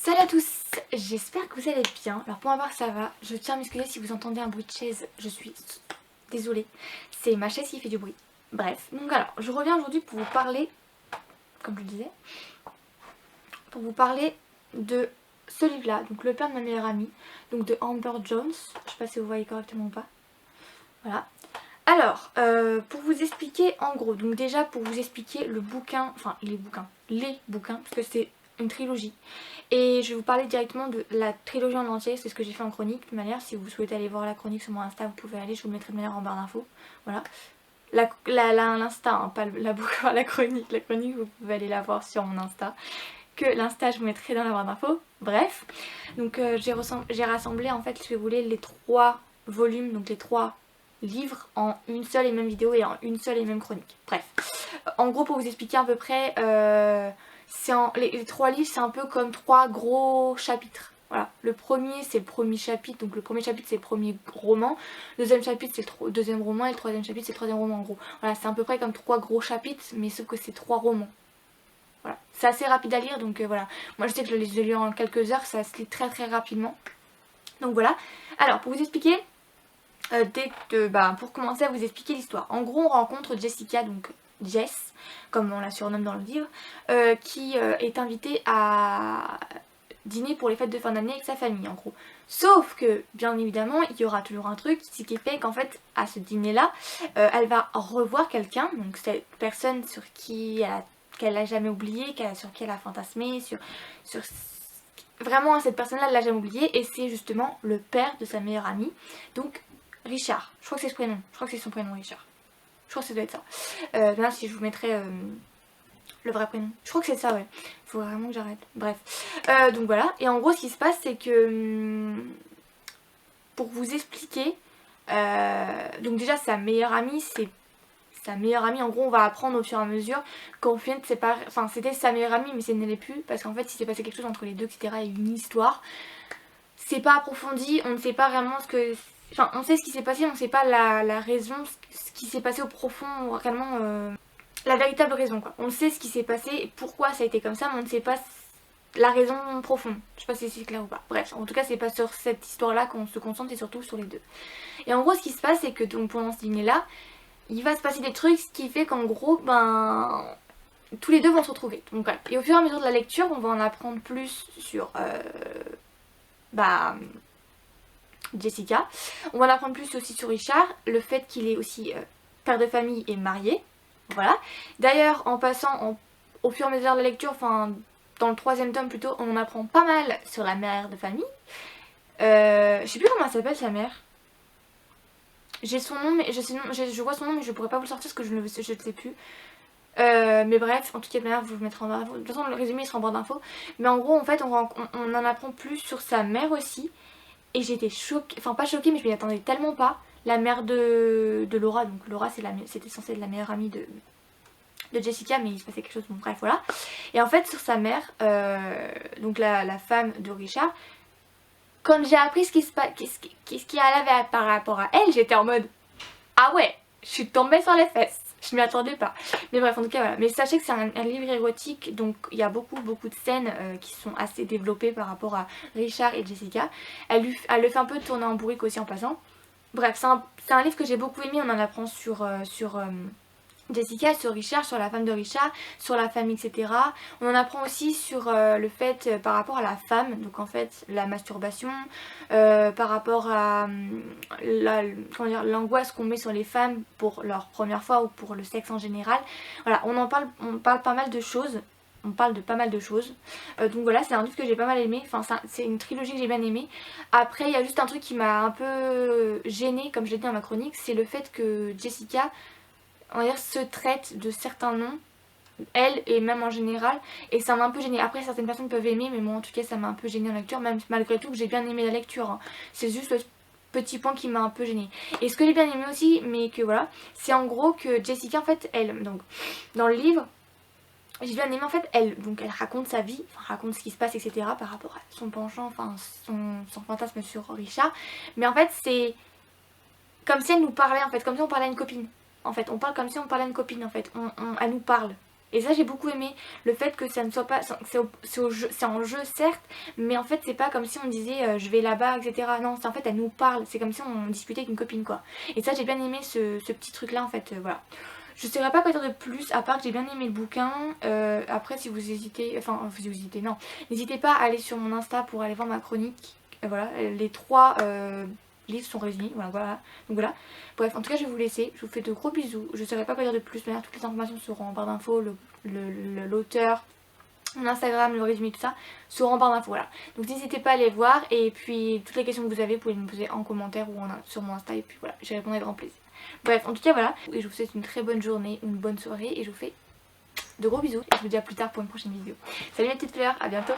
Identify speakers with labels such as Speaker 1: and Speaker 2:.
Speaker 1: Salut à tous, j'espère que vous allez bien. Alors pour ma part ça va, je tiens à m'excuser si vous entendez un bruit de chaise, je suis désolée, c'est ma chaise qui fait du bruit. Bref, donc alors je reviens aujourd'hui pour vous parler, comme je le disais, pour vous parler de ce livre là, donc Le père de ma meilleure amie, donc de Amber Jones, je sais pas si vous voyez correctement ou pas. Voilà. Alors, pour vous expliquer en gros, donc déjà pour vous expliquer le bouquin, enfin les bouquins, parce que c'est une trilogie. Et je vais vous parler directement de la trilogie en entier, c'est ce que j'ai fait en chronique. De toute manière, si vous souhaitez aller voir la chronique sur mon Insta, vous pouvez aller, je vous le mettrai de manière en barre d'infos. Voilà. L'Insta, hein, pas la chronique. La chronique, vous pouvez aller la voir sur mon Insta. Que l'Insta, je vous mettrai dans la barre d'infos. Bref. Donc j'ai rassemblé en fait, si vous voulez, les 3 volumes, donc les 3 livres en une seule et même vidéo et en une seule et même chronique. Bref. En gros, pour vous expliquer à peu près, les 3 livres, c'est un peu comme 3 gros chapitres. Voilà, le premier c'est le premier chapitre, donc le premier chapitre c'est le premier roman, le deuxième chapitre c'est le deuxième roman et le troisième chapitre c'est le troisième roman en gros. Voilà, c'est à peu près comme 3 gros chapitres, mais sauf que c'est 3 romans. Voilà, c'est assez rapide à lire, donc voilà. Moi je sais que je les ai lus en quelques heures, ça se lit très très rapidement. Donc voilà, alors pour vous expliquer, pour commencer à vous expliquer l'histoire. En gros on rencontre Jessica, donc Jess, comme on la surnomme dans le livre, qui est invitée à dîner pour les fêtes de fin d'année avec sa famille en gros. Sauf que bien évidemment il y aura toujours un truc, ce qui fait qu'en fait à ce dîner là elle va revoir quelqu'un, donc cette personne sur qui qu'elle a jamais oublié, sur qui elle a fantasmé, sur vraiment cette personne là elle l'a jamais oublié, et c'est justement le père de sa meilleure amie, donc Richard. Je crois que c'est ce prénom, je crois que c'est son prénom, Richard. Je crois que ça doit être ça. Là si je vous mettrai le vrai prénom. Je crois que c'est ça, ouais. Faut vraiment que j'arrête. Bref. Donc voilà. Et en gros, ce qui se passe, c'est que pour vous expliquer, donc déjà sa meilleure amie, c'est sa meilleure amie. En gros, on va apprendre au fur et à mesure qu'au final, enfin, c'était sa meilleure amie, mais ça ne l'est plus parce qu'en fait, il s'est passé quelque chose entre les deux, etc. Il y a eu une histoire. C'est pas approfondi. On ne sait pas vraiment ce que. Enfin, on sait ce qui s'est passé, on ne sait pas la raison, ce qui s'est passé au profond, réellement. La véritable raison quoi. On sait ce qui s'est passé et pourquoi ça a été comme ça, mais on ne sait pas la raison profonde. Je sais pas si c'est clair ou pas. Bref, en tout cas c'est pas sur cette histoire là qu'on se concentre, et surtout sur les deux. Et en gros ce qui se passe c'est que donc pendant ce dîner là, il va se passer des trucs, ce qui fait qu'en gros tous les deux vont se retrouver. Donc voilà. Et au fur et à mesure de la lecture on va en apprendre plus sur Jessica. On va en apprendre plus aussi sur Richard, le fait qu'il est aussi père de famille et marié. Voilà. D'ailleurs, en passant au fur et à mesure de la lecture, enfin dans le 3e tome plutôt, on en apprend pas mal sur la mère de famille. Je sais plus comment elle s'appelle sa mère. J'ai son nom, mais je vois son nom, mais je pourrais pas vous le sortir parce que je ne sais plus. Mais bref, en tout cas, je vous mettrai en barre d'infos. De toute façon, le résumé il sera en barre d'infos. Mais en gros, en fait, on en apprend plus sur sa mère aussi. Et j'étais choquée, enfin pas choquée, mais je m'y attendais tellement pas. La mère de Laura, donc Laura c'était censé être la meilleure amie de Jessica, mais il se passait quelque chose, bon bref voilà. Et en fait sur sa mère, donc la femme de Richard, quand j'ai appris ce qui allait par rapport à elle, j'étais en mode ah ouais, je suis tombée sur les fesses. Je m'y attendais pas. Mais bref, en tout cas voilà. Mais sachez que c'est un livre érotique, donc il y a beaucoup de scènes qui sont assez développées par rapport à Richard et Jessica. Elle le fait un peu tourner en bourrique aussi en passant. Bref, c'est un livre que j'ai beaucoup aimé. On en apprend sur Jessica, sur Richard, sur la femme de Richard, sur la famille, etc. On en apprend aussi sur le fait par rapport à la femme, donc en fait la masturbation, par rapport à l'angoisse qu'on met sur les femmes pour leur première fois ou pour le sexe en général. Voilà, on parle pas mal de choses. On parle de pas mal de choses. Donc voilà, c'est un livre que j'ai pas mal aimé. Enfin, c'est une trilogie que j'ai bien aimée. Après, il y a juste un truc qui m'a un peu gênée, comme je l'ai dit dans ma chronique, c'est le fait que Jessica, on va dire, se traite de certains noms, elle et même en général, et ça m'a un peu gênée. Après certaines personnes peuvent aimer, mais moi en tout cas ça m'a un peu gênée en lecture, même malgré tout que j'ai bien aimé la lecture, hein. C'est juste le petit point qui m'a un peu gênée. Et ce que j'ai bien aimé aussi, mais que voilà, c'est en gros que Jessica en fait, elle, donc dans le livre, j'ai bien aimé en fait, elle raconte sa vie, enfin raconte ce qui se passe, etc. par rapport à son penchant, enfin son fantasme sur Richard, mais en fait c'est comme si elle nous parlait, en fait, comme si on parlait à une copine. En fait, on parle comme si on parlait à une copine, en fait. Elle nous parle. Et ça j'ai beaucoup aimé, le fait que ça ne soit pas, c'est en jeu certes, mais en fait c'est pas comme si on disait je vais là-bas etc. Non, c'est en fait elle nous parle, c'est comme si on discutait avec une copine quoi. Et ça j'ai bien aimé ce petit truc là en fait, voilà. Je ne saurais pas quoi dire de plus, à part que j'ai bien aimé le bouquin. Après si vous hésitez, enfin si vous hésitez non, n'hésitez pas à aller sur mon Insta pour aller voir ma chronique. Voilà, les 3 livres sont résumés, voilà. Donc voilà. Bref, en tout cas je vais vous laisser, je vous fais de gros bisous. Je ne saurais pas quoi dire de plus, mais toutes les informations seront en barre d'infos, l'auteur, mon Instagram, le résumé, tout ça, seront en barre d'infos, voilà. Donc n'hésitez pas à aller voir, et puis toutes les questions que vous avez, vous pouvez me poser en commentaire ou sur mon Insta, et puis voilà, j'y répondrai avec grand plaisir. Bref, en tout cas voilà, et je vous souhaite une très bonne journée, une bonne soirée, et je vous fais de gros bisous, et je vous dis à plus tard pour une prochaine vidéo. Salut mes petites fleurs, à bientôt.